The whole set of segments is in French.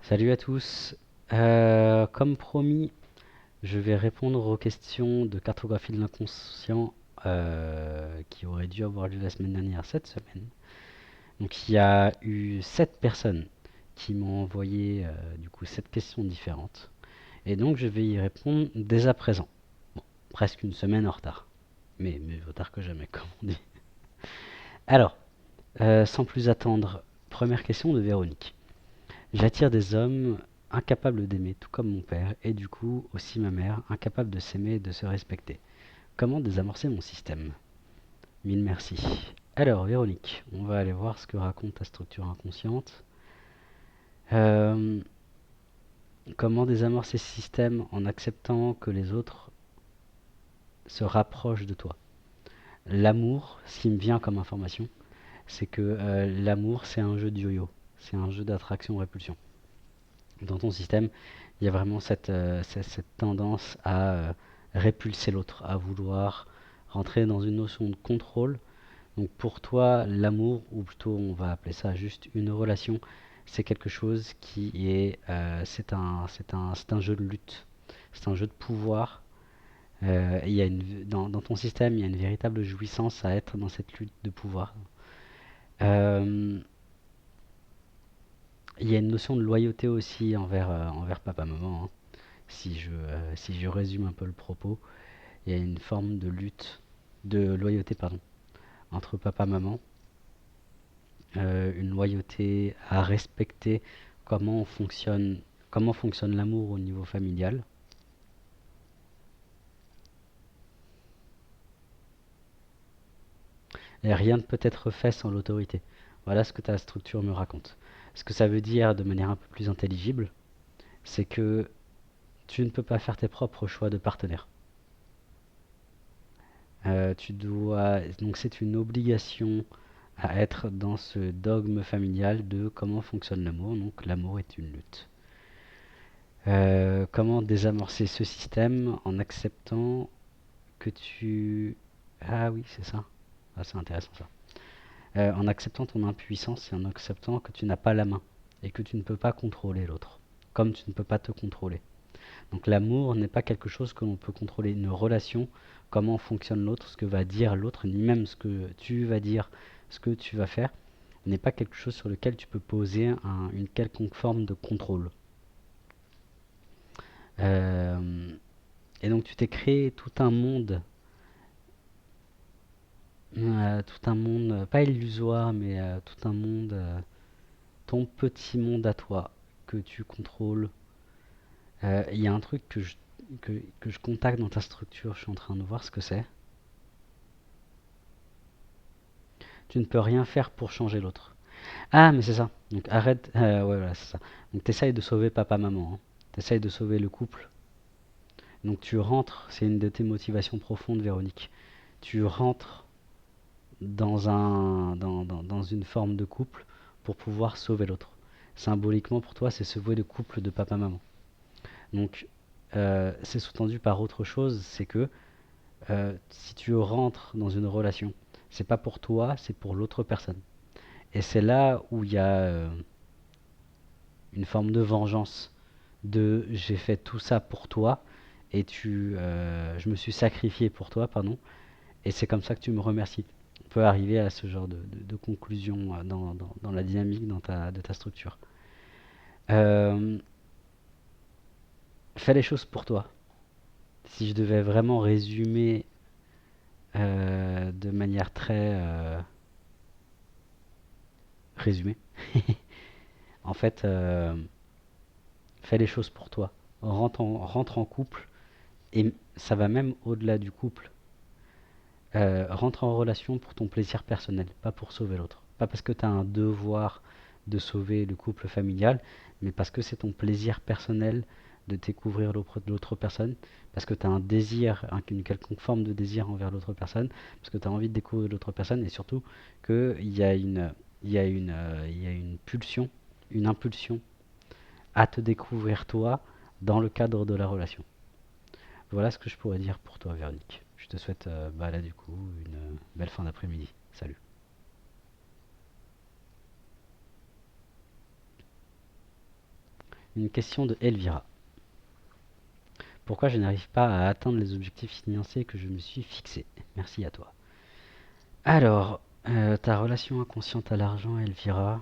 Salut à tous. Comme promis, je vais répondre aux questions de cartographie de l'inconscient qui auraient dû avoir lieu la semaine dernière, cette semaine. Donc il y a eu 7 personnes qui m'ont envoyé du coup 7 questions différentes. Et donc je vais y répondre dès à présent. Bon, presque une semaine en retard. Mais mieux vaut tard que jamais, comme on dit. Alors, sans plus attendre, première question de Véronique. J'attire des hommes incapables d'aimer, tout comme mon père, et du coup aussi ma mère, incapable de s'aimer et de se respecter. Comment désamorcer mon système? Mille merci. Alors, Véronique, on va aller voir ce que raconte ta structure inconsciente. Euh, Comment désamorcer ce système en acceptant que les autres se rapprochent de toi? L'amour, ce qui me vient comme information, c'est que l'amour, c'est un jeu de yo-yo. C'est un jeu d'attraction-répulsion. Dans ton système, il y a vraiment cette tendance à répulser l'autre, à vouloir rentrer dans une notion de contrôle. Donc pour toi, l'amour, ou plutôt on va appeler ça juste une relation, c'est quelque chose qui est, c'est un jeu de lutte, c'est un jeu de pouvoir. Dans ton système, il y a une véritable jouissance à être dans cette lutte de pouvoir. Euh, il y a une notion de loyauté aussi envers papa-maman, hein. Si je résume un peu le propos, il y a une forme de lutte, de loyauté, pardon, entre papa-maman, une loyauté à respecter comment fonctionne, comment fonctionne l'amour au niveau familial. Et rien ne peut être fait sans l'autorité. Voilà ce que ta structure me raconte. Ce que ça veut dire de manière un peu plus intelligible, c'est que tu ne peux pas faire tes propres choix de partenaire. Donc c'est une obligation à être dans ce dogme familial de comment fonctionne l'amour. Donc l'amour est une lutte. Comment désamorcer ce système en acceptant que tu... Ah oui, c'est ça. Ah, c'est intéressant ça. En acceptant ton impuissance et en acceptant que tu n'as pas la main et que tu ne peux pas contrôler l'autre, comme tu ne peux pas te contrôler. Donc l'amour n'est pas quelque chose que l'on peut contrôler. Une relation, comment fonctionne l'autre, ce que va dire l'autre, ni même ce que tu vas dire, ce que tu vas faire, n'est pas quelque chose sur lequel tu peux poser une quelconque forme de contrôle. Euh, et donc tu t'es créé tout un monde, pas illusoire, mais tout un monde, ton petit monde à toi que tu contrôles. Il y a un truc que je contacte dans ta structure, je suis en train de voir ce que c'est. Tu ne peux rien faire pour changer l'autre. Ah, mais c'est ça. Donc arrête. Ouais, voilà, c'est ça. Donc t'essayes de sauver papa-maman, hein. T'essayes de sauver le couple. Donc tu rentres, c'est une de tes motivations profondes, Véronique. Tu rentres dans une forme de couple pour pouvoir sauver l'autre. Symboliquement pour toi, c'est ce vouer de couple de papa-maman. Donc c'est sous-tendu par autre chose, c'est que si tu rentres dans une relation, c'est pas pour toi, c'est pour l'autre personne. Et c'est là où il y a une forme de vengeance, de j'ai fait tout ça pour toi et je me suis sacrifié pour toi, pardon, et c'est comme ça que tu me remercies. On peut arriver à ce genre de conclusion dans la dynamique de ta structure. Euh, Fais les choses pour toi. Si je devais vraiment résumer de manière très résumée, en fait, fais les choses pour toi. Rentre en couple, et ça va même au-delà du couple. Rentre en relation pour ton plaisir personnel, pas pour sauver l'autre. Pas parce que tu as un devoir de sauver le couple familial, mais parce que c'est ton plaisir personnel de découvrir l'autre personne, parce que tu as un désir, une quelconque forme de désir envers l'autre personne, parce que tu as envie de découvrir l'autre personne, et surtout qu'il y a il y a une pulsion, une impulsion à te découvrir toi dans le cadre de la relation. Voilà ce que je pourrais dire pour toi, Véronique. Je te souhaite bah là du coup une belle fin d'après-midi. Salut. Une question de Elvira. Pourquoi je n'arrive pas à atteindre les objectifs financiers que je me suis fixés? Merci à toi. Alors, ta relation inconsciente à l'argent, Elvira.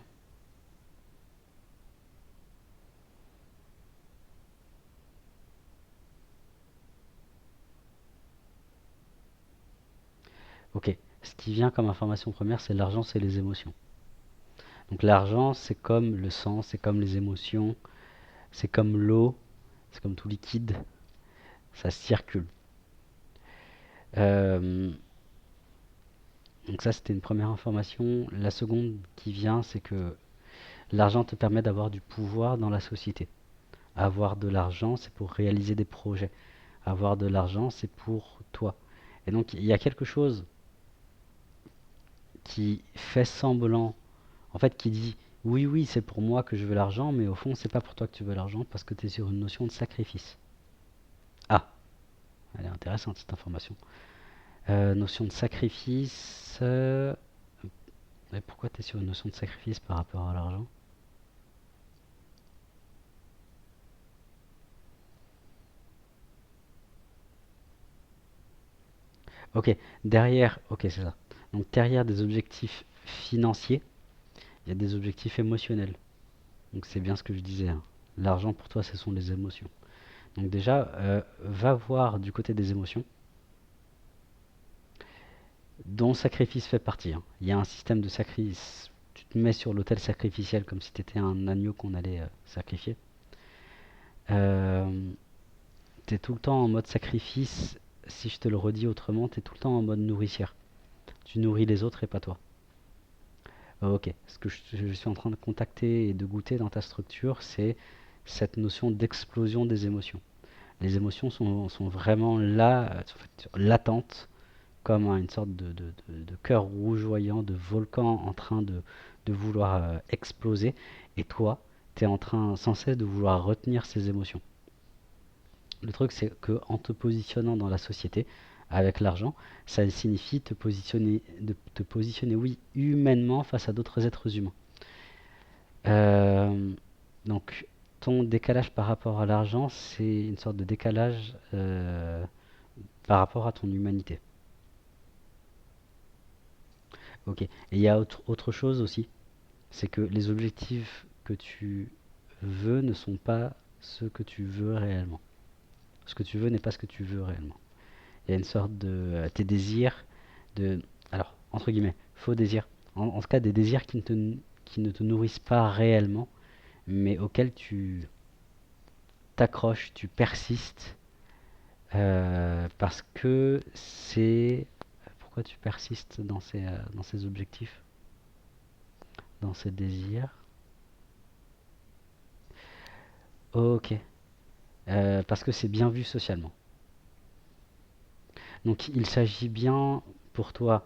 Ok, ce qui vient comme information première, c'est l'argent, c'est les émotions. Donc l'argent, c'est comme le sang, c'est comme les émotions, c'est comme l'eau, c'est comme tout liquide, ça circule. Euh, donc ça, c'était une première information. La seconde qui vient, c'est que l'argent te permet d'avoir du pouvoir dans la société. Avoir de l'argent, c'est pour réaliser des projets. Avoir de l'argent, c'est pour toi. Et donc, il y a quelque chose qui fait semblant, en fait, qui dit oui, oui, c'est pour moi que je veux l'argent, mais au fond, c'est pas pour toi que tu veux l'argent parce que tu es sur une notion de sacrifice. Ah, elle est intéressante cette information. Notion de sacrifice. Mais pourquoi tu es sur une notion de sacrifice par rapport à l'argent? Ok, derrière, ok, c'est ça. Donc derrière des objectifs financiers, il y a des objectifs émotionnels. Donc c'est bien ce que je disais, hein. L'argent pour toi, ce sont les émotions. Donc déjà, va voir du côté des émotions, dont le sacrifice fait partie, hein. Il y a un système de sacrifice. Tu te mets sur l'autel sacrificiel comme si tu étais un agneau qu'on allait sacrifier. Euh, tu es tout le temps en mode sacrifice. Si je te le redis autrement, tu es tout le temps en mode nourricière. Tu nourris les autres et pas toi. Ok, ce que je suis en train de contacter et de goûter dans ta structure, c'est cette notion d'explosion des émotions. Les émotions sont vraiment là, latentes, comme une sorte de cœur rougeoyant, de volcan en train de vouloir exploser. Et toi, tu es en train sans cesse de vouloir retenir ces émotions. Le truc, c'est que en te positionnant dans la société avec l'argent, ça signifie te positionner, oui, humainement face à d'autres êtres humains. Euh, donc, ton décalage par rapport à l'argent, c'est une sorte de décalage par rapport à ton humanité. Ok. Et il y a autre chose aussi, c'est que les objectifs que tu veux ne sont pas ce que tu veux réellement. Ce que tu veux n'est pas ce que tu veux réellement. Il y a une sorte de tes désirs, de alors entre guillemets faux désirs, en tout cas des désirs qui ne te nourrissent pas réellement, mais auxquels tu t'accroches, tu persistes, parce que c'est pourquoi tu persistes dans ces objectifs, dans ces désirs. Ok. Parce que c'est bien vu socialement. Donc il s'agit bien pour toi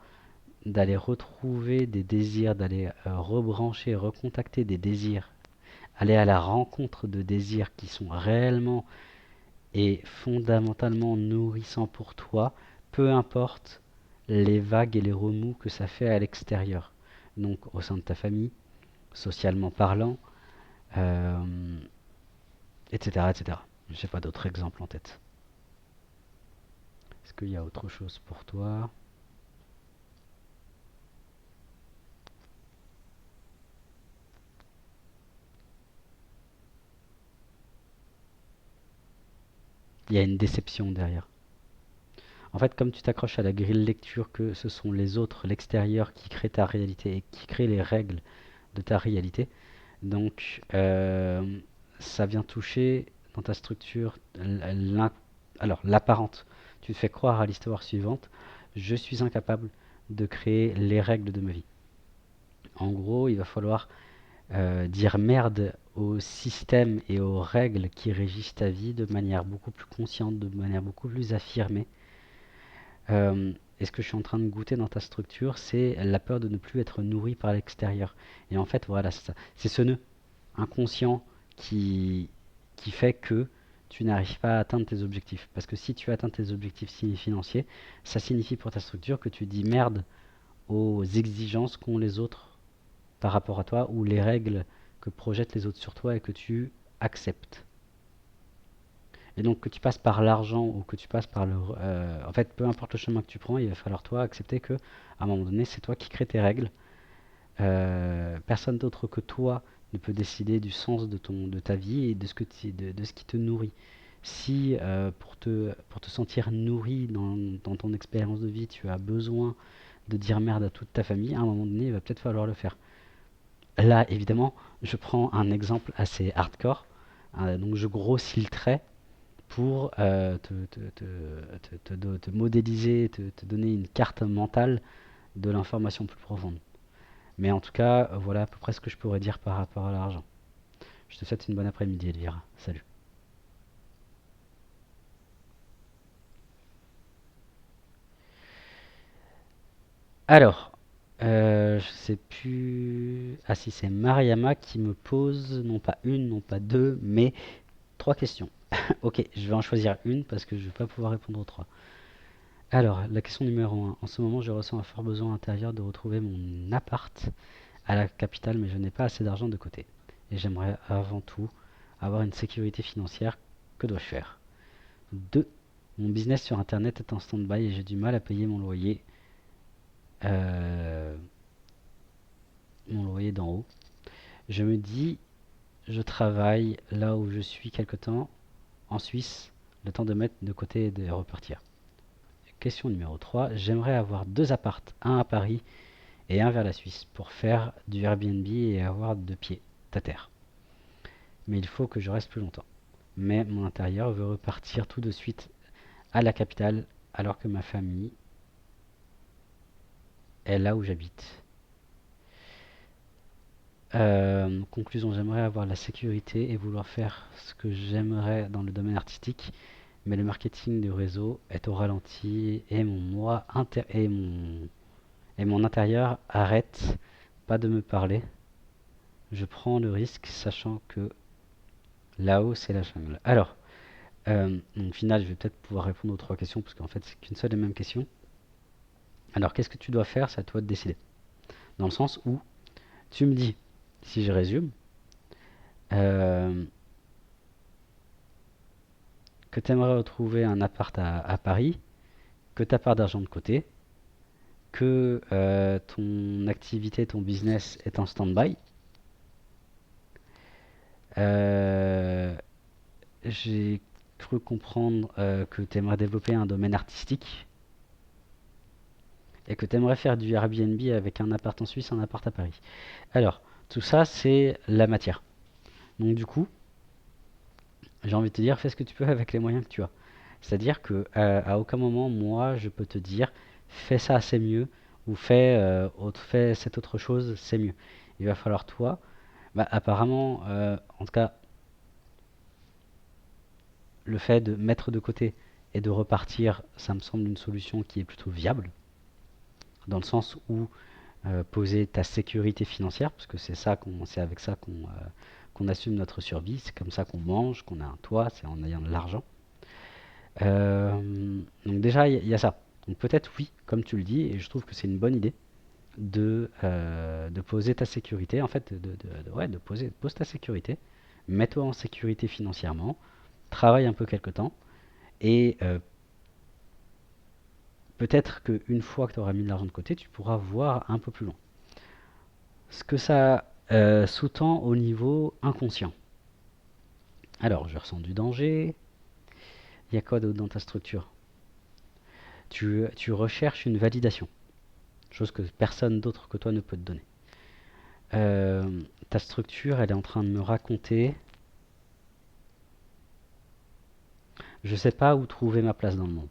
d'aller retrouver des désirs, d'aller rebrancher, recontacter des désirs, aller à la rencontre de désirs qui sont réellement et fondamentalement nourrissants pour toi, peu importe les vagues et les remous que ça fait à l'extérieur. Donc au sein de ta famille, socialement parlant, euh, etc., etc. Je n'ai pas d'autres exemples en tête. Est-ce qu'il y a autre chose pour toi? Il y a une déception derrière. En fait, comme tu t'accroches à la grille de lecture que ce sont les autres, l'extérieur qui crée ta réalité et qui crée les règles de ta réalité, donc ça vient toucher dans ta structure alors l'apparente. Tu te fais croire à l'histoire suivante, je suis incapable de créer les règles de ma vie. En gros, il va falloir dire merde au système et aux règles qui régissent ta vie de manière beaucoup plus consciente, de manière beaucoup plus affirmée. Et ce que je suis en train de goûter dans ta structure, c'est la peur de ne plus être nourri par l'extérieur. Et en fait, voilà, c'est ça. C'est ce nœud inconscient qui, qui fait que tu n'arrives pas à atteindre tes objectifs. Parce que si tu atteins tes objectifs financiers, ça signifie pour ta structure que tu dis merde aux exigences qu'ont les autres par rapport à toi ou les règles que projettent les autres sur toi et que tu accepte. Et donc que tu passes par l'argent ou que tu passes par en fait, peu importe le chemin que tu prends, il va falloir toi accepter que, à un moment donné, c'est toi qui crée tes règles. Personne d'autre que toi ne peut décider du sens de ta vie et de ce qui te nourrit. Si pour te sentir nourri dans ton expérience de vie, tu as besoin de dire merde à toute ta famille, à un moment donné, il va peut-être falloir le faire. Là, évidemment, je prends un exemple assez hardcore. Donc je grossis le trait pour te modéliser, te donner une carte mentale de l'information plus profonde. Mais en tout cas, voilà à peu près ce que je pourrais dire par rapport à l'argent. Je te souhaite une bonne après-midi, Elvira. Salut. Alors, je sais plus. Ah si, c'est Mariama qui me pose non pas une, non pas deux, mais trois questions. Ok, je vais en choisir une parce que je vais pas pouvoir répondre aux trois. Alors, la question numéro un. En ce moment, je ressens un fort besoin intérieur de retrouver mon appart à la capitale, mais je n'ai pas assez d'argent de côté. Et j'aimerais avant tout avoir une sécurité financière. Que dois-je faire? 2. Mon business sur internet est en stand-by et j'ai du mal à payer euh, mon loyer d'en haut. Je me dis, je travaille là où je suis quelque temps, en Suisse, le temps de mettre de côté et de repartir. Question numéro 3. J'aimerais avoir deux appartes, un à Paris et un vers la Suisse, pour faire du Airbnb et avoir deux pieds à terre. Mais il faut que je reste plus longtemps. Mais mon intérieur veut repartir tout de suite à la capitale alors que ma famille est là où j'habite. Conclusion, j'aimerais avoir la sécurité et vouloir faire ce que j'aimerais dans le domaine artistique, mais le marketing du réseau est au ralenti et mon intérieur arrête pas de me parler. Je prends le risque sachant que là-haut c'est la jungle. Alors, au final, je vais peut-être pouvoir répondre aux trois questions parce qu'en fait c'est qu'une seule et même question. Alors, qu'est-ce que tu dois faire? C'est à toi de décider. Dans le sens où tu me dis, si je résume, euh, que tu aimerais retrouver un appart à Paris, que tu n'as pas d'argent de côté, que ton activité, ton business est en stand-by. Euh, j'ai cru comprendre que tu aimerais développer un domaine artistique et que tu aimerais faire du Airbnb avec un appart en Suisse, un appart à Paris. Alors, tout ça, c'est la matière. Donc du coup, j'ai envie de te dire, fais ce que tu peux avec les moyens que tu as. C'est-à-dire que à aucun moment, moi, je peux te dire, fais ça, c'est mieux, ou fais cette autre chose, c'est mieux. Il va falloir toi, bah, apparemment, en tout cas, le fait de mettre de côté et de repartir, ça me semble une solution qui est plutôt viable, dans le sens où poser ta sécurité financière, parce que c'est avec ça qu'on assume notre survie, c'est comme ça qu'on mange, qu'on a un toit, c'est en ayant de l'argent. Donc déjà, il y a ça. Donc peut-être oui, comme tu le dis, et je trouve que c'est une bonne idée de poser ta sécurité, en fait, ouais, pose ta sécurité, mets-toi en sécurité financièrement, travaille un peu quelque temps, et peut-être qu'une fois que tu auras mis de l'argent de côté, tu pourras voir un peu plus loin. Ce que ça sous-tend au niveau inconscient. Alors, je ressens du danger. Il y a quoi d'autre dans ta structure? Tu recherches une validation, chose que personne d'autre que toi ne peut te donner. Ta structure, elle est en train de me raconter, je sais pas où trouver ma place dans le monde.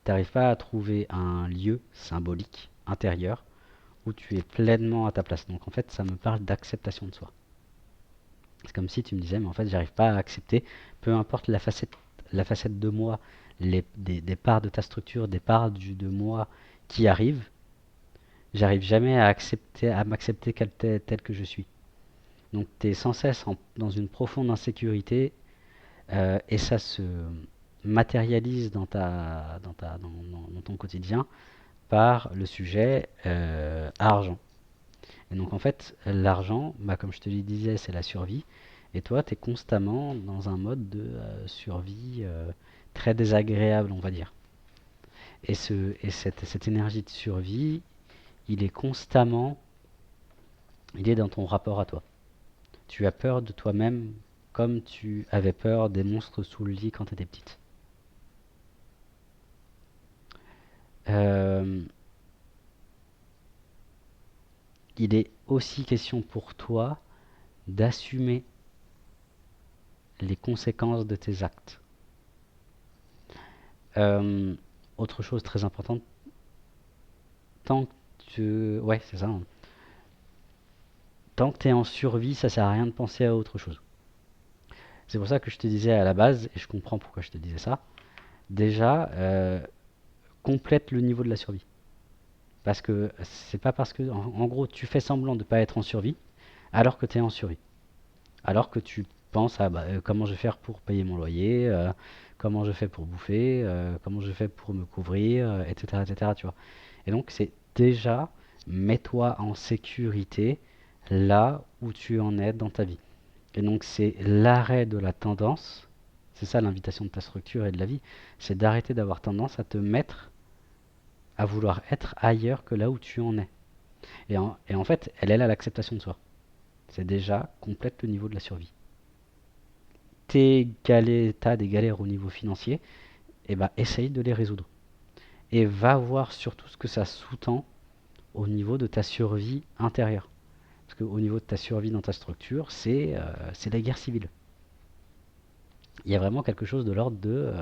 T'arrives pas à trouver un lieu symbolique intérieur où tu es pleinement à ta place. Donc en fait, ça me parle d'acceptation de soi. C'est comme si tu me disais, mais en fait, j'arrive pas à accepter, peu importe la facette de moi, des parts de ta structure, des parts de moi qui arrivent, j'arrive jamais à m'accepter tel que je suis. Donc tu es sans cesse dans une profonde insécurité et ça se matérialise dans ton quotidien par le sujet argent. Et donc en fait, l'argent, bah, comme je te le disais, c'est la survie. Et toi, tu es constamment dans un mode de survie très désagréable, on va dire. Cette énergie de survie, il est constamment, il est dans ton rapport à toi. Tu as peur de toi-même comme tu avais peur des monstres sous le lit quand tu étais petite. Euh, il est aussi question pour toi d'assumer les conséquences de tes actes. Euh, Autre chose très importante, tant que ouais, c'est ça, hein. Tant que tu es en survie, ça sert à rien de penser à autre chose. C'est pour ça que je te disais à la base, et je comprends pourquoi je te disais ça, déjà, complète le niveau de la survie. Parce que c'est pas parce que, en gros, tu fais semblant de ne pas être en survie, alors que tu es en survie. Alors que tu penses à bah, comment je vais faire pour payer mon loyer, comment je fais pour bouffer, comment je fais pour me couvrir, etc., etc., tu vois. Et donc, c'est déjà, mets-toi en sécurité là où tu en es dans ta vie. Et donc, c'est l'arrêt de la tendance, c'est ça l'invitation de ta structure et de la vie, c'est d'arrêter d'avoir tendance à te mettre à vouloir être ailleurs que là où tu en es. Et en fait, elle est là l'acceptation de soi. C'est déjà complète le niveau de la survie. T'as des galères au niveau financier, et bah essaye de les résoudre. Et va voir surtout ce que ça sous-tend au niveau de ta survie intérieure. Parce qu'au niveau de ta survie dans ta structure, c'est la guerre civile. Il y a vraiment quelque chose de l'ordre de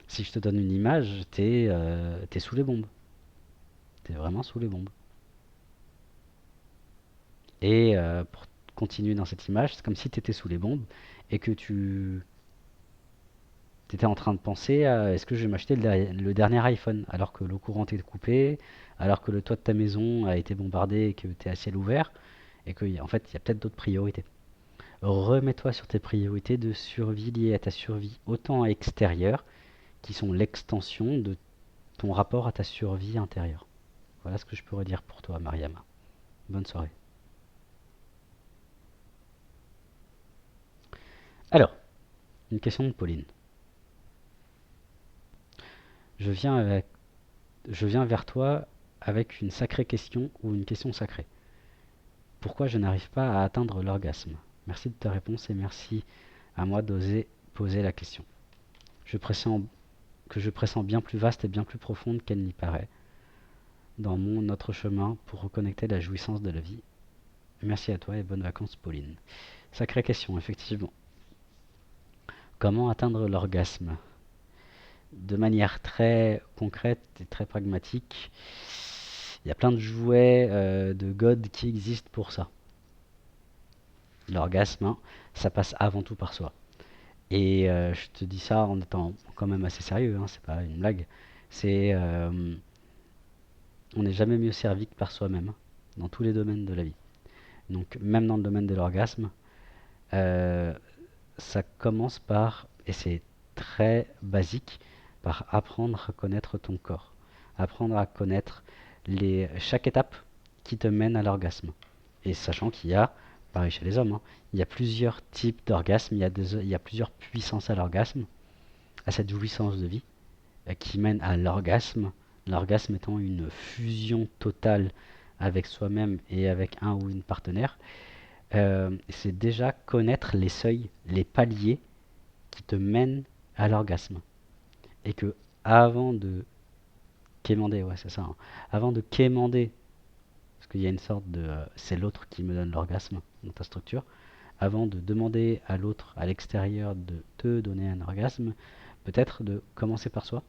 si je te donne une image, t'es sous les bombes. T'es vraiment sous les bombes. Et pour continuer dans cette image, c'est comme si t'étais sous les bombes et que tu étais en train de penser à est-ce que je vais m'acheter le dernier iPhone alors que l'eau courante est coupée, alors que le toit de ta maison a été bombardé et que tu es à ciel ouvert et que en fait il y a peut-être d'autres priorités. Remets-toi sur tes priorités de survie liées à ta survie autant extérieure qui sont l'extension de ton rapport à ta survie intérieure. Voilà ce que je pourrais dire pour toi, Mariama. Bonne soirée. Alors, une question de Pauline. Je viens, avec- je viens vers toi avec une sacrée question ou une question sacrée. Pourquoi je n'arrive pas à atteindre l'orgasme? Merci de ta réponse et merci à moi d'oser poser la question. Je pressens que je pressens bien plus vaste et bien plus profonde qu'elle n'y paraît dans notre chemin pour reconnecter la jouissance de la vie. Merci à toi et bonnes vacances, Pauline. Sacrée question, effectivement. Comment atteindre l'orgasme? De manière très concrète et très pragmatique, il y a plein de jouets de God qui existent pour ça. L'orgasme, hein, ça passe avant tout par soi. Et je te dis ça en étant quand même assez sérieux, hein, c'est pas une blague. C'est on n'est jamais mieux servi que par soi-même, hein, dans tous les domaines de la vie. Donc même dans le domaine de l'orgasme, euh, ça commence par, et c'est très basique, par apprendre à connaître ton corps. Apprendre à connaître chaque étape qui te mène à l'orgasme. Et sachant qu'il y a, pareil chez les hommes, hein, il y a plusieurs types d'orgasmes, il y a plusieurs puissances à l'orgasme, à cette jouissance de vie, qui mène à l'orgasme. L'orgasme étant une fusion totale avec soi-même et avec un ou une partenaire. C'est déjà connaître les seuils, les paliers qui te mènent à l'orgasme. Et que avant de quémander, ouais c'est ça, hein, avant de quémander, parce qu'il y a une sorte de c'est l'autre qui me donne l'orgasme dans ta structure, avant de demander à l'autre à l'extérieur de te donner un orgasme, peut-être de commencer par soi,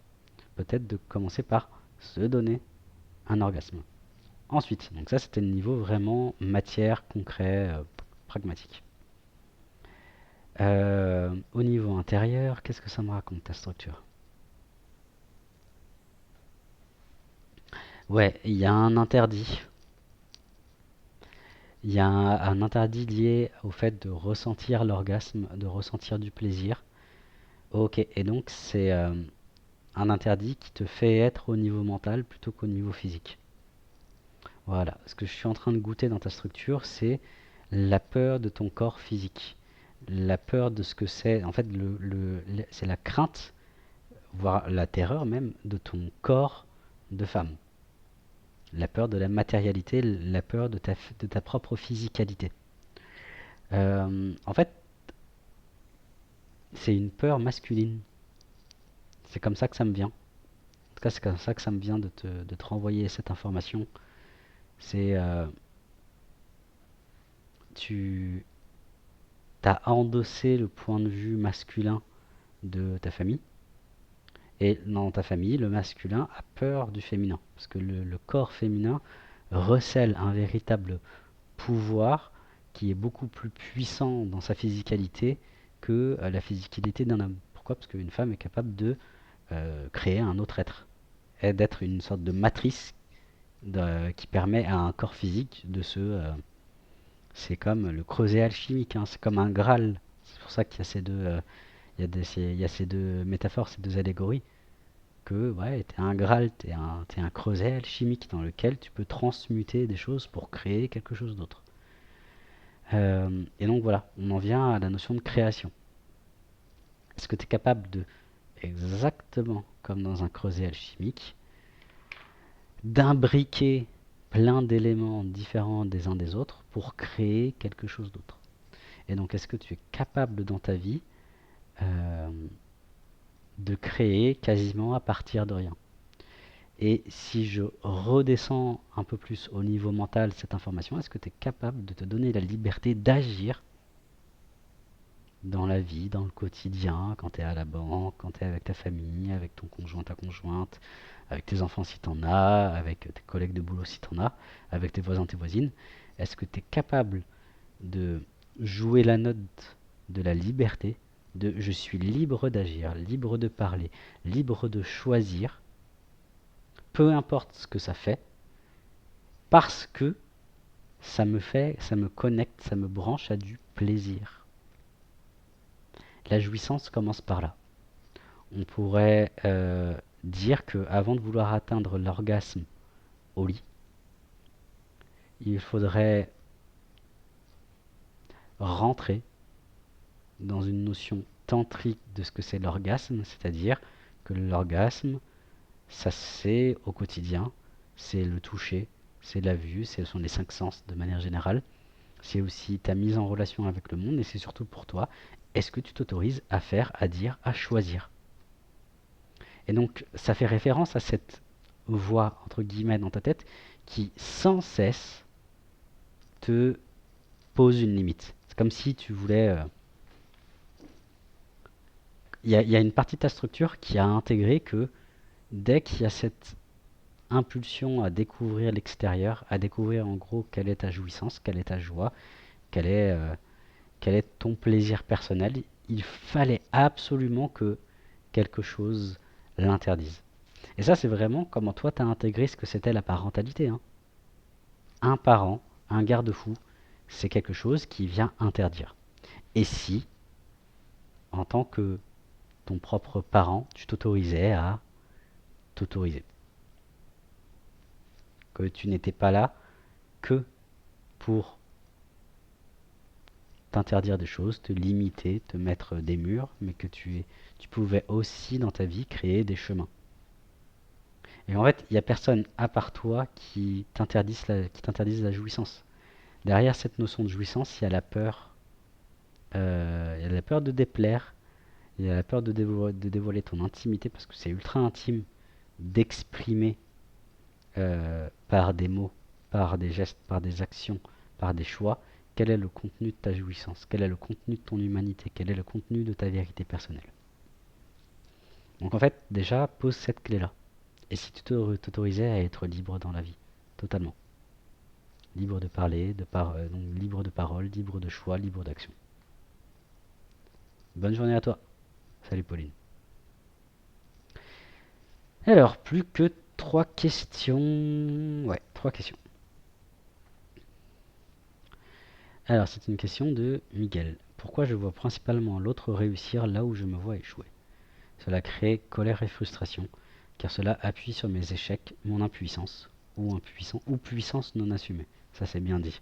peut-être de commencer par se donner un orgasme. Ensuite, donc ça c'était le niveau vraiment matière, concret, pragmatique. Au niveau intérieur, qu'est-ce que ça me raconte ta structure? Ouais, il y a un interdit. Il y a un interdit lié au fait de ressentir l'orgasme, de ressentir du plaisir. Ok, et donc c'est un interdit qui te fait être au niveau mental plutôt qu'au niveau physique. Voilà, ce que je suis en train de goûter dans ta structure, c'est la peur de ton corps physique. La peur de ce que c'est, en fait, c'est la crainte, voire la terreur même, de ton corps de femme. La peur de la matérialité, la peur de ta propre physicalité. En fait, c'est une peur masculine. C'est comme ça que ça me vient. En tout cas, c'est comme ça que ça me vient de te renvoyer cette information. C'est tu as endossé le point de vue masculin de ta famille. Et dans ta famille, le masculin a peur du féminin. Parce que le corps féminin recèle un véritable pouvoir qui est beaucoup plus puissant dans sa physicalité que la physicalité d'un homme. Pourquoi? Parce qu'une femme est capable de créer un autre être. Et d'être une sorte de matrice qui permet à un corps physique de se... c'est comme le creuset alchimique, hein, c'est comme un Graal. C'est pour ça qu'il y a ces deux, il y a ces deux métaphores, ces deux allégories. Que ouais, t'es un Graal, t'es un creuset alchimique dans lequel tu peux transmuter des choses pour créer quelque chose d'autre. Et donc voilà, on en vient à la notion de création. Est-ce que tu es capable de, exactement comme dans un creuset alchimique, d'imbriquer plein d'éléments différents des uns des autres pour créer quelque chose d'autre? Et donc, est-ce que tu es capable dans ta vie euh, de créer quasiment à partir de rien? Et si je redescends un peu plus au niveau mental cette information, est-ce que tu es capable de te donner la liberté d'agir dans la vie, dans le quotidien, quand tu es à la banque, quand tu es avec ta famille, avec ton conjoint, ta conjointe, avec tes enfants si tu en as, avec tes collègues de boulot si tu en as, avec tes voisins, tes voisines? Est-ce que tu es capable de jouer la note de la liberté, de je suis libre d'agir, libre de parler, libre de choisir, peu importe ce que ça fait, parce que ça me connecte, ça me branche à du plaisir. La jouissance commence par là. On pourrait dire que avant de vouloir atteindre l'orgasme au lit, il faudrait rentrer dans une notion tantrique de ce que c'est l'orgasme, c'est-à-dire que l'orgasme, ça c'est au quotidien, c'est le toucher, c'est la vue, ce sont les cinq sens de manière générale, c'est aussi ta mise en relation avec le monde et c'est surtout pour toi, est-ce que tu t'autorises à faire, à dire, à choisir? Et donc ça fait référence à cette voix, entre guillemets, dans ta tête qui sans cesse te pose une limite. C'est comme si tu voulais... y a une partie de ta structure qui a intégré que dès qu'il y a cette impulsion à découvrir l'extérieur, à découvrir en gros quelle est ta jouissance, quelle est ta joie, quel est, euh, quel est ton plaisir personnel, il fallait absolument que quelque chose l'interdise. Et ça, c'est vraiment comment toi t'as intégré ce que c'était la parentalité, hein. Un parent, un garde-fou, c'est quelque chose qui vient interdire. Et si, en tant que ton propre parent, tu t'autorisais à t'autoriser, que tu n'étais pas là que pour t'interdire des choses, te limiter, te mettre des murs, mais que tu pouvais aussi dans ta vie créer des chemins. Et en fait, il n'y a personne à part toi qui t'interdise la jouissance. Derrière cette notion de jouissance, il y a la peur. Il y a la peur de déplaire, il y a la peur de dévoiler ton intimité, parce que c'est ultra intime d'exprimer par des mots, par des gestes, par des actions, par des choix, quel est le contenu de ta jouissance, quel est le contenu de ton humanité, quel est le contenu de ta vérité personnelle. Donc en fait, déjà, pose cette clé-là. Et si tu t'autorisais à être libre dans la vie, totalement. Libre de parler, donc libre de parole, libre de choix, libre d'action. Bonne journée à toi. Salut Pauline. Alors, plus que trois questions. Ouais, trois questions. Alors, c'est une question de Miguel. Pourquoi je vois principalement l'autre réussir là où je me vois échouer? Cela crée colère et frustration, car cela appuie sur mes échecs, mon impuissance. ou impuissant, ou puissance non assumée. Ça c'est bien dit.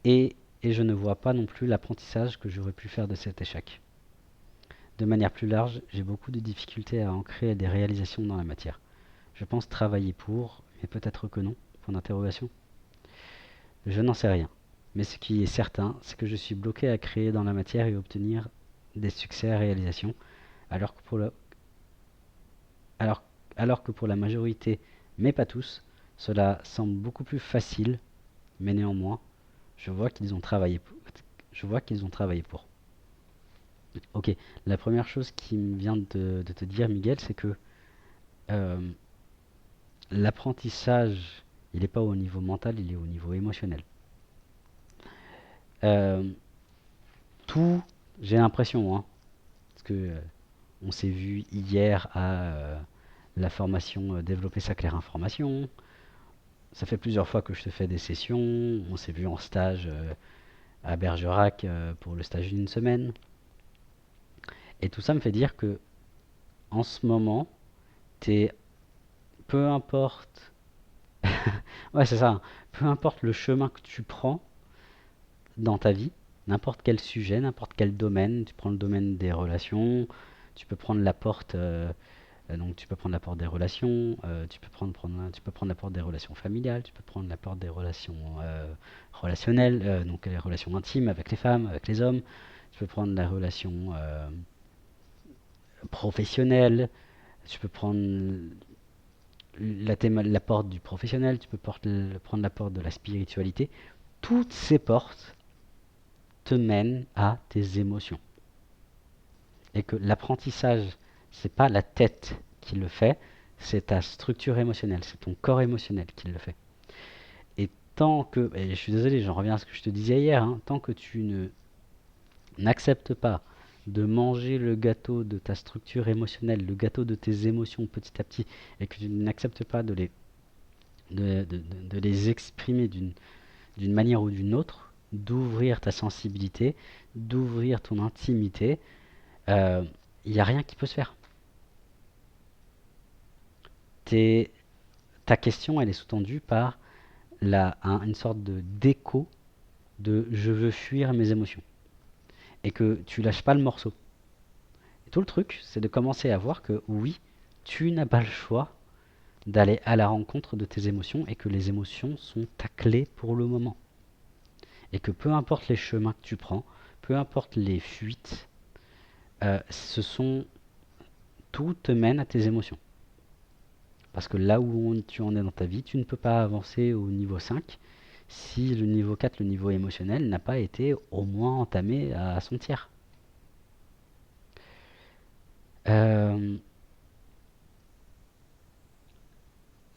Et je ne vois pas non plus l'apprentissage que j'aurais pu faire de cet échec. De manière plus large, j'ai beaucoup de difficultés à ancrer des réalisations dans la matière. Je pense travailler pour, mais peut-être que non. Point d'interrogation. Je n'en sais rien. Mais ce qui est certain, c'est que je suis bloqué à créer dans la matière et obtenir des succès à réalisation, alors que pour, alors, alors que pour la majorité, mais pas tous, cela semble beaucoup plus facile, mais néanmoins, je vois qu'ils ont travaillé pour. Je vois qu'ils ont travaillé pour. Ok, la première chose qui me vient de te dire, Miguel, c'est que euh, l'apprentissage, il n'est pas au niveau mental, il est au niveau émotionnel. Euh, Tout, j'ai l'impression, hein, parce que on s'est vu hier à la formation Développer sa claire information. Ça fait plusieurs fois que je te fais des sessions. On s'est vu en stage à Bergerac pour le stage d'une semaine. Et tout ça me fait dire que en ce moment, t'es, peu importe, ouais c'est ça, hein. Peu importe le chemin que tu prends dans ta vie, n'importe quel sujet, n'importe quel domaine, tu prends le domaine des relations, tu peux prendre la porte, donc tu peux prendre la porte des relations, tu peux prendre la porte des relations familiales, tu peux prendre la porte des relations relationnelles, donc les relations intimes avec les femmes, avec les hommes, tu peux prendre la relation professionnelle, tu peux prendre la porte du professionnel, tu peux prendre la porte de la spiritualité. Toutes ces portes te mènent à tes émotions. Et que l'apprentissage, c'est pas la tête qui le fait, c'est ta structure émotionnelle, c'est ton corps émotionnel qui le fait. Et tant que, et je suis désolé, j'en reviens à ce que je te disais hier, hein, tant que tu n'acceptes pas de manger le gâteau de ta structure émotionnelle, le gâteau de tes émotions petit à petit, et que tu n'acceptes pas de les exprimer d'une manière ou d'une autre, d'ouvrir ta sensibilité, d'ouvrir ton intimité, il n'y a rien qui peut se faire. T'es- Ta question, elle est sous-tendue par une sorte de d'écho de je veux fuir mes émotions. Et que tu lâches pas le morceau. Et tout le truc, c'est de commencer à voir que oui, tu n'as pas le choix d'aller à la rencontre de tes émotions et que les émotions sont ta clé pour le moment. Et que peu importe les chemins que tu prends, peu importe les fuites, ce sont tout te mène à tes émotions. Parce que là où tu en es dans ta vie, tu ne peux pas avancer au niveau 5 si le niveau 4, le niveau émotionnel, n'a pas été au moins entamé à son tiers. Euh,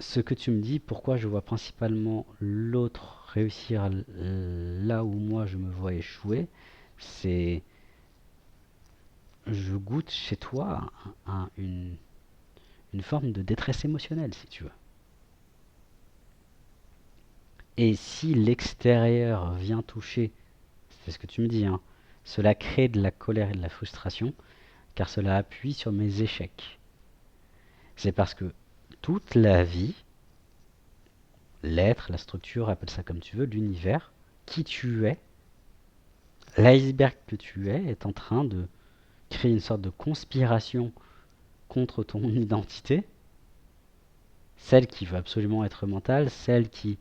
Ce que tu me dis, pourquoi je vois principalement l'autre réussir là où moi je me vois échouer, c'est je goûte chez toi une forme de détresse émotionnelle, si tu veux. Et si l'extérieur vient toucher, c'est ce que tu me dis, hein, cela crée de la colère et de la frustration, car cela appuie sur mes échecs. C'est parce que toute la vie, l'être, la structure, appelle ça comme tu veux, l'univers, qui tu es, l'iceberg que tu es, est en train de créer une sorte de conspiration contre ton identité, celle qui veut absolument être mentale, celle qui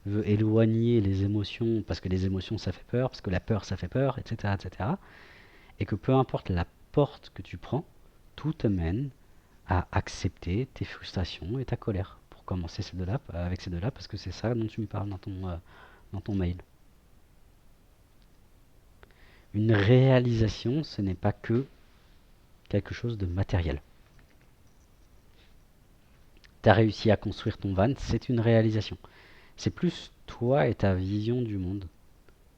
veut éloigner les émotions, parce que les émotions ça fait peur, parce que la peur ça fait peur, etc. etc. Et que peu importe la porte que tu prends, tout te mène à accepter tes frustrations et ta colère. Pour commencer avec ces deux-là, parce que c'est ça dont tu me parles dans ton mail. Une réalisation, ce n'est pas que quelque chose de matériel. Tu as réussi à construire ton van, c'est une réalisation. C'est plus toi et ta vision du monde,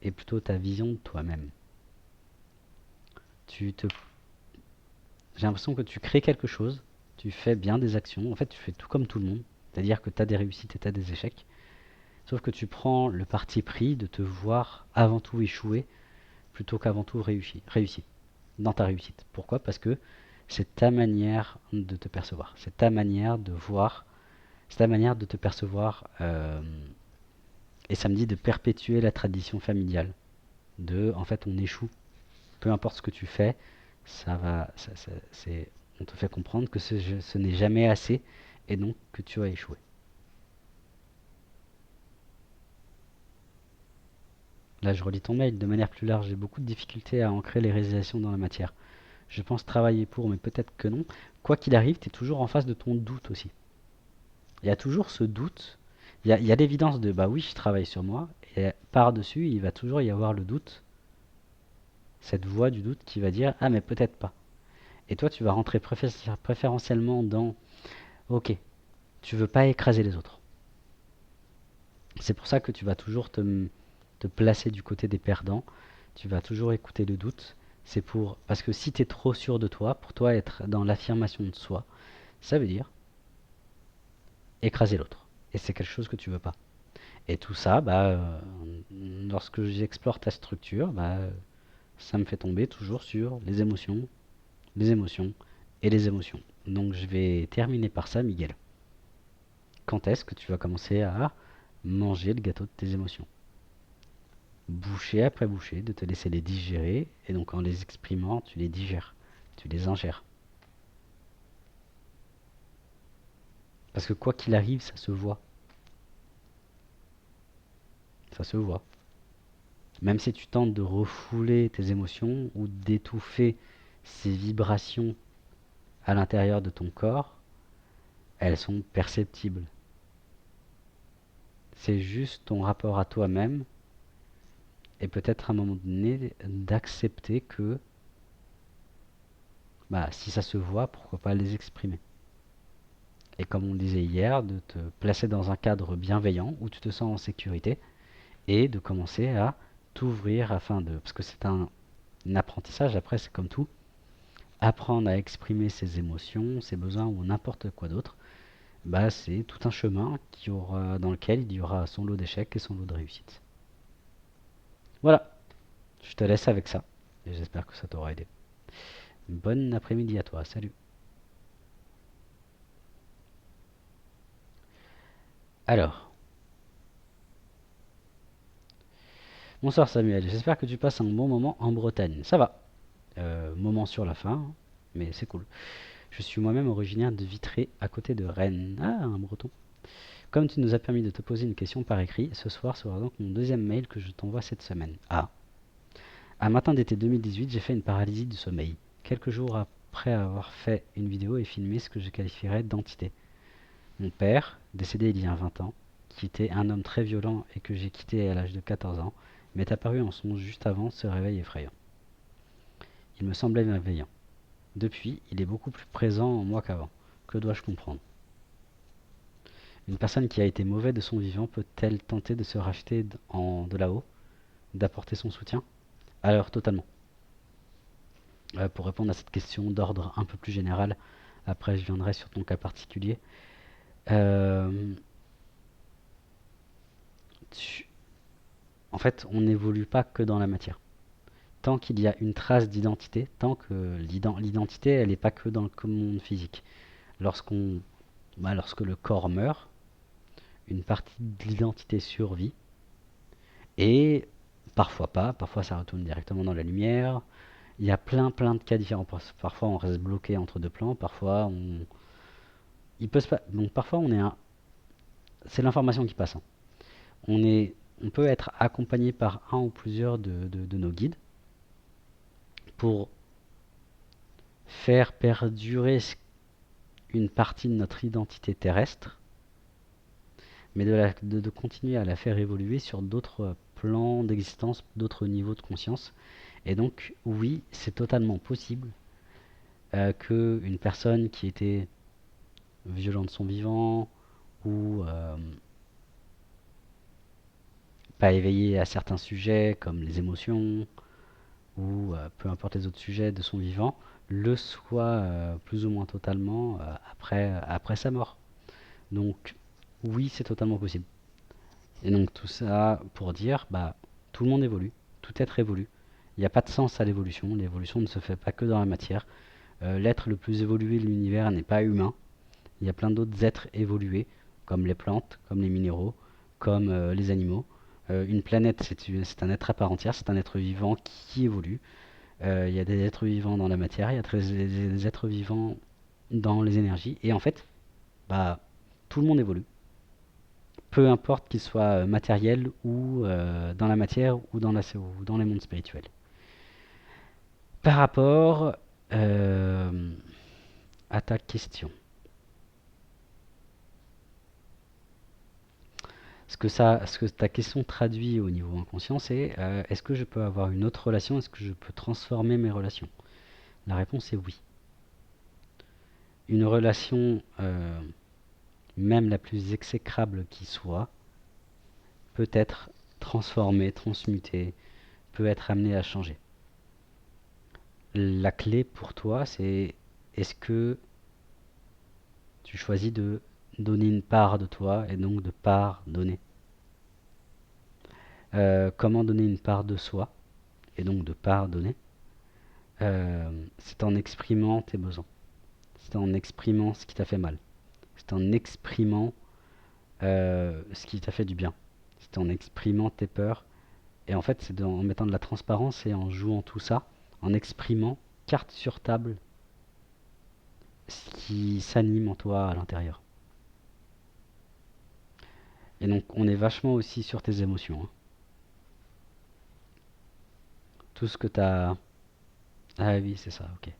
et plutôt ta vision de toi-même. Tu te... J'ai l'impression que tu crées quelque chose, tu fais bien des actions, en fait tu fais tout comme tout le monde, c'est-à-dire que tu as des réussites et tu as des échecs, sauf que tu prends le parti pris de te voir avant tout échouer plutôt qu'avant tout réussi dans ta réussite. Pourquoi? Parce que c'est ta manière de te percevoir, c'est ta manière de voir C'est ta manière de te percevoir. Et ça me dit de perpétuer la tradition familiale. En fait, on échoue. Peu importe ce que tu fais, ça va, on te fait comprendre que ce n'est jamais assez et donc que tu as échoué. Là, je relis ton mail de manière plus large. J'ai beaucoup de difficultés à ancrer les réalisations dans la matière. Je pense travailler pour, mais peut-être que non. Quoi qu'il arrive, tu es toujours en face de ton doute aussi. Il y a toujours ce doute. Il y a l'évidence de bah oui, je travaille sur moi. Et par-dessus, il va toujours y avoir le doute. Cette voix du doute qui va dire ah, mais peut-être pas. Et toi, tu vas rentrer préférentiellement dans ok, tu veux pas écraser les autres. C'est pour ça que tu vas toujours te placer du côté des perdants. Tu vas toujours écouter le doute. C'est pour parce que si tu es trop sûr de toi, pour toi être dans l'affirmation de soi, ça veut dire écraser l'autre. Et c'est quelque chose que tu veux pas. Et tout ça, lorsque j'explore ta structure, ça me fait tomber toujours sur les émotions et les émotions. Donc je vais terminer par ça, Miguel. Quand est-ce que tu vas commencer à manger le gâteau de tes émotions? Bouchée après bouchée, de te laisser les digérer, et donc en les exprimant, tu les digères, tu les ingères. Parce que quoi qu'il arrive, ça se voit. Ça se voit. Même si tu tentes de refouler tes émotions ou d'étouffer ces vibrations à l'intérieur de ton corps, elles sont perceptibles. C'est juste ton rapport à toi-même et peut-être à un moment donné d'accepter que si ça se voit, pourquoi pas les exprimer. Et comme on le disait hier, de te placer dans un cadre bienveillant où tu te sens en sécurité et de commencer à t'ouvrir afin de... Parce que c'est un apprentissage, après c'est comme tout, apprendre à exprimer ses émotions, ses besoins ou n'importe quoi d'autre, c'est tout un chemin dans lequel il y aura son lot d'échecs et son lot de réussites. Voilà, je te laisse avec ça et j'espère que ça t'aura aidé. Bon après-midi à toi, salut. Alors, bonsoir Samuel, j'espère que tu passes un bon moment en Bretagne. Ça va, moment sur la fin, hein, mais c'est cool. Je suis moi-même originaire de Vitré, à côté de Rennes. Ah, un breton. Comme tu nous as permis de te poser une question par écrit, ce soir sera donc mon deuxième mail que je t'envoie cette semaine. Ah. Un matin d'été 2018, j'ai fait une paralysie du sommeil. Quelques jours après avoir fait une vidéo et filmé ce que je qualifierais d'entité. Mon père, décédé il y a 20 ans, qui était un homme très violent et que j'ai quitté à l'âge de 14 ans, m'est apparu en songe juste avant ce réveil effrayant. Il me semblait bienveillant. Depuis, il est beaucoup plus présent en moi qu'avant. Que dois-je comprendre? Une personne qui a été mauvaise de son vivant peut-elle tenter de se racheter de là-haut, d'apporter son soutien? Alors totalement. Pour répondre à cette question d'ordre un peu plus général, après je viendrai sur ton cas particulier. Euh, En fait, on n'évolue pas que dans la matière. Tant qu'il y a une trace d'identité, tant que l'identité, elle n'est pas que dans le monde physique. Lorsque le corps meurt, une partie de l'identité survit et parfois pas, parfois ça retourne directement dans la lumière. Il y a plein de cas différents. Parfois on reste bloqué entre deux plans, parfois il peut se donc parfois c'est l'information qui passe, hein. On peut être accompagné par un ou plusieurs de nos guides pour faire perdurer une partie de notre identité terrestre, mais de continuer à la faire évoluer sur d'autres plans d'existence, d'autres niveaux de conscience. Et donc, oui, c'est totalement possible qu'une personne qui était violente de son vivant ou pas éveillée à certains sujets comme les émotions ou peu importe les autres sujets de son vivant, le soit plus ou moins totalement après sa mort. Donc oui, c'est totalement possible. Et donc tout ça pour dire, tout le monde évolue, tout être évolue. Il n'y a pas de sens à l'évolution. L'évolution ne se fait pas que dans la matière. L'être le plus évolué de l'univers n'est pas humain. Il y a plein d'autres êtres évolués, comme les plantes, comme les minéraux, comme les animaux. Une planète, c'est un être à part entière, c'est un être vivant qui évolue. Il y a des êtres vivants dans la matière, il y a des êtres vivants dans les énergies. Et en fait, bah, tout le monde évolue. Peu importe qu'il soit matériel ou dans la matière ou dans les mondes spirituels. Par rapport euh, à ta question, ce que ta question traduit au niveau inconscient, c'est est-ce que je peux avoir une autre relation? Est-ce que je peux transformer mes relations? La réponse est oui. Une relation, même la plus exécrable qui soit, peut être transformée, transmutée, peut être amenée à changer. La clé pour toi, c'est est-ce que tu choisis de donner une part de toi et donc de pardonner. Comment donner une part de soi et donc de pardonner? C'est en exprimant tes besoins. C'est en exprimant ce qui t'a fait mal. C'est en exprimant ce qui t'a fait du bien. C'est en exprimant tes peurs. Et en fait, c'est en mettant de la transparence et en jouant tout ça, en exprimant carte sur table ce qui s'anime en toi à l'intérieur. Et donc, on est vachement aussi sur tes émotions, hein. Tout ce que t'as. Ah oui, c'est ça, ok.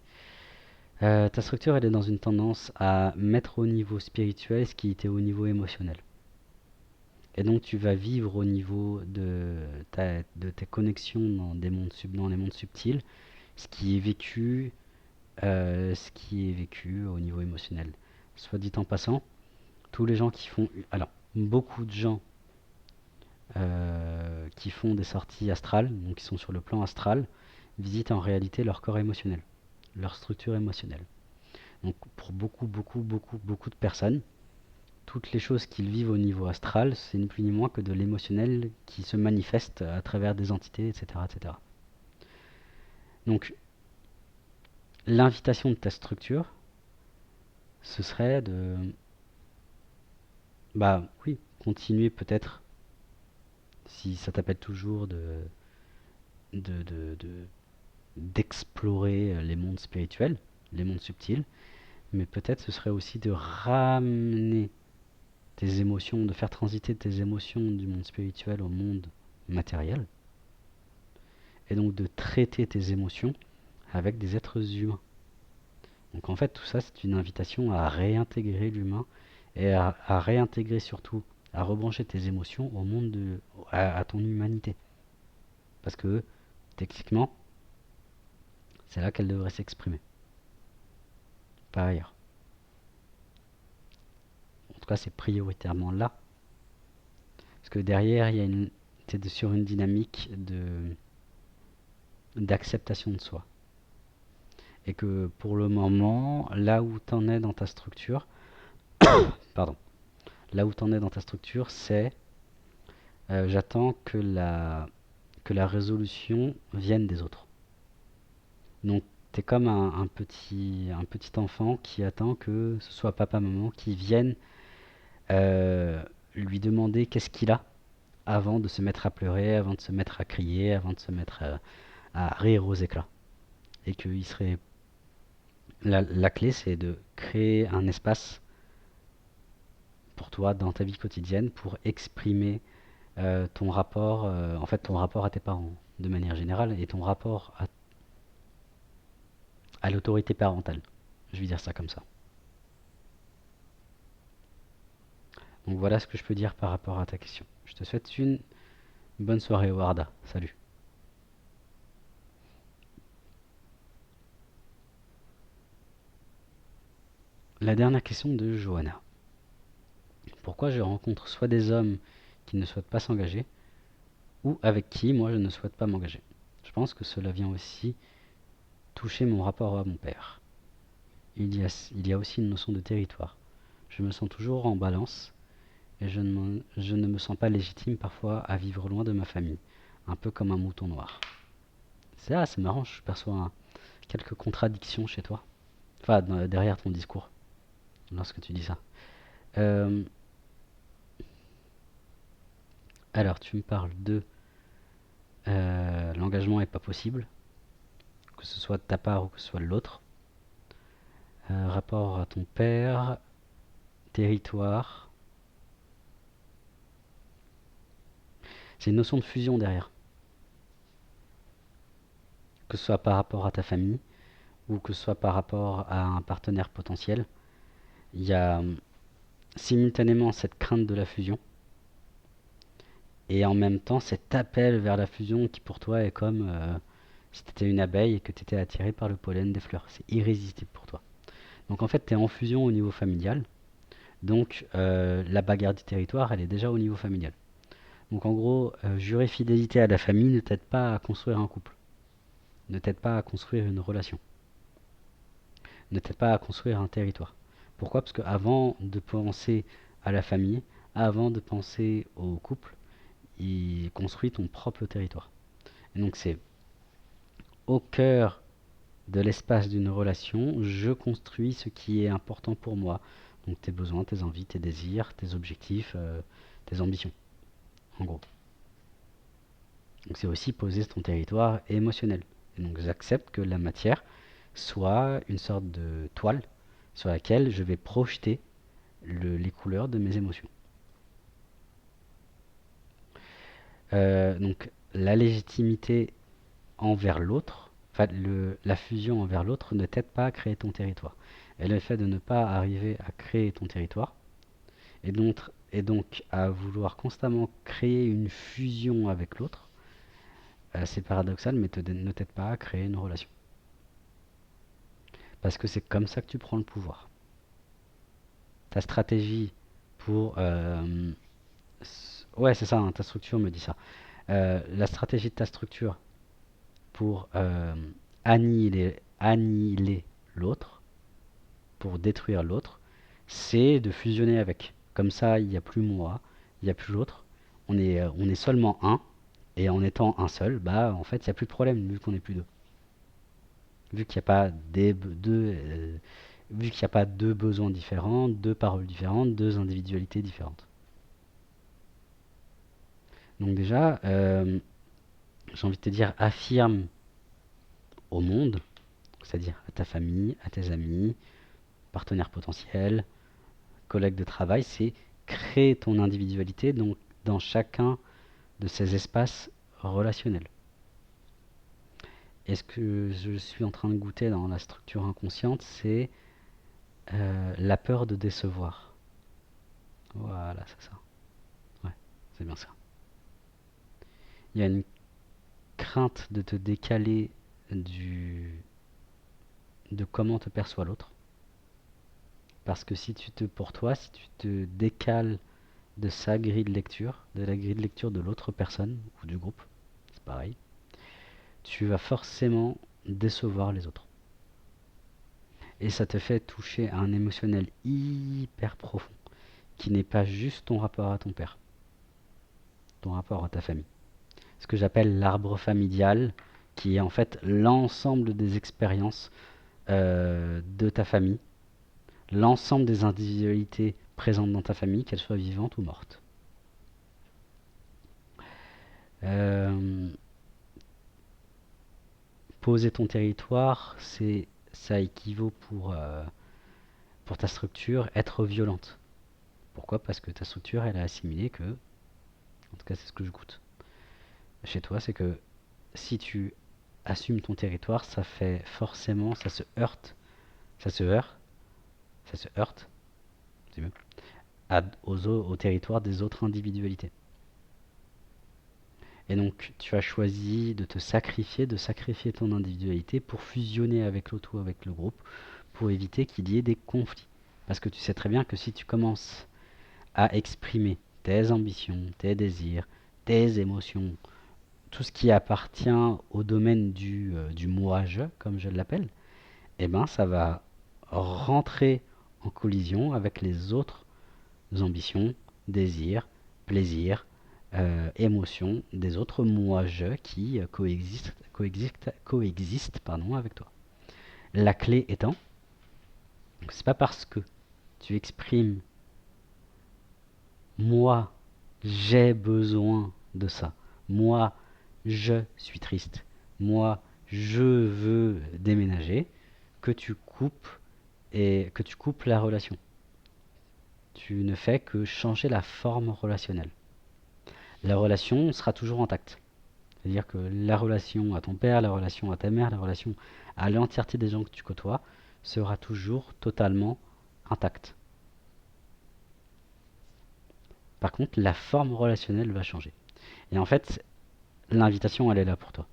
Ta structure, elle est dans une tendance à mettre au niveau spirituel ce qui était au niveau émotionnel. Et donc tu vas vivre au niveau de tes connexions dans les mondes subtils, ce qui est vécu au niveau émotionnel. Soit dit en passant, tous les gens qui font, alors beaucoup de gens qui font des sorties astrales, donc qui sont sur le plan astral, visitent en réalité leur corps émotionnel, leur structure émotionnelle. Donc pour beaucoup de personnes, toutes les choses qu'ils vivent au niveau astral, c'est ni plus ni moins que de l'émotionnel qui se manifeste à travers des entités, etc., etc. Donc l'invitation de ta structure, ce serait de, bah oui, continuer peut-être, si ça t'appelle toujours, de, de- de- d'explorer les mondes spirituels, les mondes subtils, mais peut-être ce serait aussi de ramener tes émotions, de faire transiter tes émotions du monde spirituel au monde matériel, et donc de traiter tes émotions avec des êtres humains. Donc en fait, tout ça, c'est une invitation à réintégrer l'humain et à réintégrer surtout, à rebrancher tes émotions au monde à ton humanité. Parce que techniquement, c'est là qu'elle devrait s'exprimer, pas ailleurs. En tout cas, c'est prioritairement là. Parce que derrière, t'es sur une dynamique d'acceptation de soi. Et que pour le moment, là où t'en es dans ta structure, pardon, là où t'en es dans ta structure, c'est j'attends que la résolution vienne des autres. Donc t'es comme un petit enfant qui attend que ce soit papa, maman qui viennent euh, lui demander qu'est-ce qu'il a avant de se mettre à pleurer, avant de se mettre à crier, avant de se mettre à rire aux éclats. Et que il serait la clé, c'est de créer un espace pour toi dans ta vie quotidienne pour exprimer ton rapport, en fait ton rapport à tes parents de manière générale et ton rapport à l'autorité parentale. Je vais dire ça comme ça. Donc voilà ce que je peux dire par rapport à ta question. Je te souhaite une bonne soirée, Warda. Salut. La dernière question de Johanna. Pourquoi je rencontre soit des hommes qui ne souhaitent pas s'engager, ou avec qui moi je ne souhaite pas m'engager? Je pense que cela vient aussi toucher mon rapport à mon père. Il y a aussi une notion de territoire. Je me sens toujours en balance et je ne me sens pas légitime parfois à vivre loin de ma famille, un peu comme un mouton noir. C'est marrant, je perçois quelques contradictions chez toi, enfin derrière ton discours, lorsque tu dis ça. Euh, Alors, tu me parles de l'engagement est pas possible, que ce soit de ta part ou que ce soit de l'autre. Rapport à ton père, territoire. C'est une notion de fusion derrière. Que ce soit par rapport à ta famille ou que ce soit par rapport à un partenaire potentiel. Il y a simultanément cette crainte de la fusion et en même temps cet appel vers la fusion qui pour toi est comme si tu étais une abeille et que tu étais attiré par le pollen des fleurs. C'est irrésistible pour toi. Donc en fait, tu es en fusion au niveau familial. Donc la bagarre du territoire, elle est déjà au niveau familial. Donc en gros, jurer fidélité à la famille ne t'aide pas à construire un couple, ne t'aide pas à construire une relation, ne t'aide pas à construire un territoire. Pourquoi? Parce qu'avant de penser à la famille, avant de penser au couple, il construit ton propre territoire. Et donc c'est au cœur de l'espace d'une relation, je construis ce qui est important pour moi. Donc tes besoins, tes envies, tes désirs, tes objectifs, tes ambitions, en gros. Donc c'est aussi poser ton territoire émotionnel. Et donc j'accepte que la matière soit une sorte de toile sur laquelle je vais projeter les couleurs de mes émotions. Donc la légitimité envers l'autre, enfin la fusion envers l'autre ne t'aide pas à créer ton territoire. Et le fait de ne pas arriver à créer ton territoire, et donc à vouloir constamment créer une fusion avec l'autre, c'est paradoxal, mais ne t'aide pas à créer une relation. Parce que c'est comme ça que tu prends le pouvoir. Ta stratégie pour... ouais, c'est ça, hein, ta structure me dit ça. La stratégie de ta structure pour annihiler l'autre, pour détruire l'autre, c'est de fusionner avec. Comme ça, il n'y a plus moi, il n'y a plus l'autre. On est seulement un. Et en étant un seul, bah en fait, il n'y a plus de problème vu qu'on n'est plus deux. Vu qu'il n'y a pas vu qu'il n'y a pas deux besoins différents, deux paroles différentes, deux individualités différentes. Donc déjà, j'ai envie de te dire, affirme au monde, c'est-à-dire à ta famille, à tes amis, partenaires potentiels, collègues de travail, c'est créer ton individualité donc dans chacun de ces espaces relationnels. Et ce que je suis en train de goûter dans la structure inconsciente, c'est la peur de décevoir. Voilà, c'est ça. Ouais, c'est bien ça. Il y a une crainte de te décaler du, de comment te perçoit l'autre. Parce que pour toi, si tu te décales de sa grille de lecture, de la grille de lecture de l'autre personne ou du groupe, c'est pareil, tu vas forcément décevoir les autres. Et ça te fait toucher à un émotionnel hyper profond, qui n'est pas juste ton rapport à ton père, ton rapport à ta famille. Ce que j'appelle l'arbre familial, qui est en fait l'ensemble des expériences de ta famille, l'ensemble des individualités présentes dans ta famille, qu'elles soient vivantes ou mortes. Euh, Poser ton territoire, ça équivaut pour ta structure être violente. Pourquoi? Parce que ta structure, elle a assimilé que, en tout cas c'est ce que je goûte chez toi, c'est que si tu assumes ton territoire, ça fait forcément, ça se heurte, ça se heurte, c'est mieux, au territoire des autres individualités. Et donc tu as choisi de sacrifier ton individualité pour fusionner avec l'autre ou avec le groupe, pour éviter qu'il y ait des conflits. Parce que tu sais très bien que si tu commences à exprimer tes ambitions, tes désirs, tes émotions, tout ce qui appartient au domaine du moi-je, comme je l'appelle, eh ben ça va rentrer en collision avec les autres ambitions, désirs, plaisirs, émotions des autres moi-je qui coexistent pardon, avec toi. La clé étant, c'est pas parce que tu exprimes moi J'ai besoin de ça. Moi, je suis triste. Moi, je veux déménager. Que tu coupes et que tu coupes la relation. Tu ne fais que changer la forme relationnelle. La relation sera toujours intacte. C'est-à-dire que la relation à ton père, la relation à ta mère, la relation à l'entièreté des gens que tu côtoies sera toujours totalement intacte. Par contre, la forme relationnelle va changer. Et en fait, l'invitation, elle est là pour toi.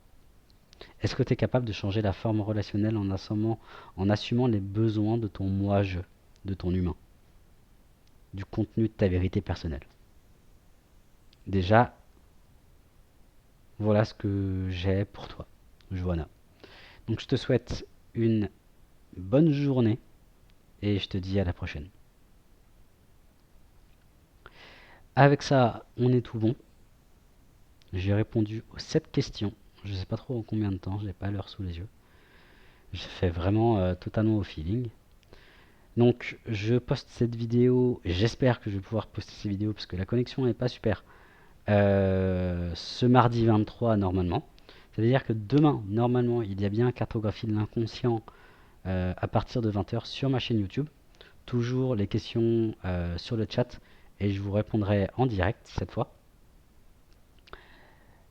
Est-ce que tu es capable de changer la forme relationnelle en assumant les besoins de ton moi-je, de ton humain, du contenu de ta vérité personnelle? Déjà, voilà ce que j'ai pour toi, Johanna. Donc je te souhaite une bonne journée et je te dis à la prochaine. Avec ça, on est tout bon. J'ai répondu aux 7 questions. Je ne sais pas trop en combien de temps, je n'ai pas l'heure sous les yeux. Je fais vraiment totalement au feeling. Donc je poste cette vidéo, j'espère que je vais pouvoir poster ces vidéos parce que la connexion n'est pas super. Ce mardi 23 normalement. Ça veut dire que demain, normalement, il y a bien Cartographie de l'inconscient à partir de 20 h sur ma chaîne YouTube. Toujours les questions sur le chat et je vous répondrai en direct cette fois.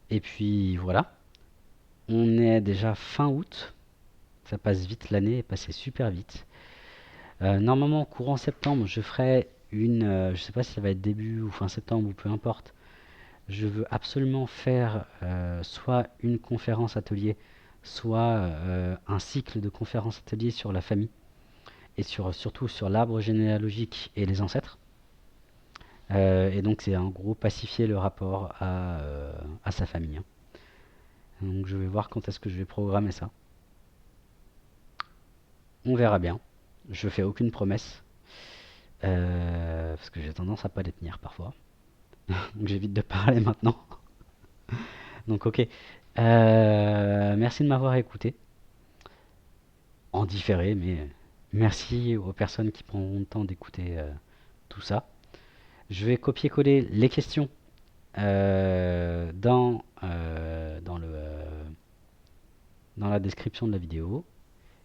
Et puis voilà, on est déjà fin août. Ça passe vite, l'année est passée super vite. Normalement, courant septembre, je ferai une. Je sais pas si ça va être début ou fin septembre ou peu importe. Je veux absolument faire soit une conférence atelier, soit un cycle de conférences ateliers sur la famille et surtout sur l'arbre généalogique et les ancêtres. Et donc c'est en gros pacifier le rapport à sa famille, hein. Donc je vais voir quand est-ce que je vais programmer ça. On verra bien. Je fais aucune promesse. Parce que j'ai tendance à pas les tenir parfois. Donc j'évite de parler maintenant. Donc ok. Merci de m'avoir écouté. En différé, mais merci aux personnes qui prendront le temps d'écouter tout ça. Je vais copier-coller les questions dans la description de la vidéo.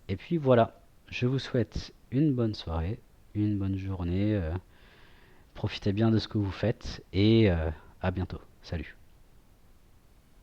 Et puis voilà, je vous souhaite une bonne soirée, une bonne journée. Profitez bien de ce que vous faites et à bientôt. Salut.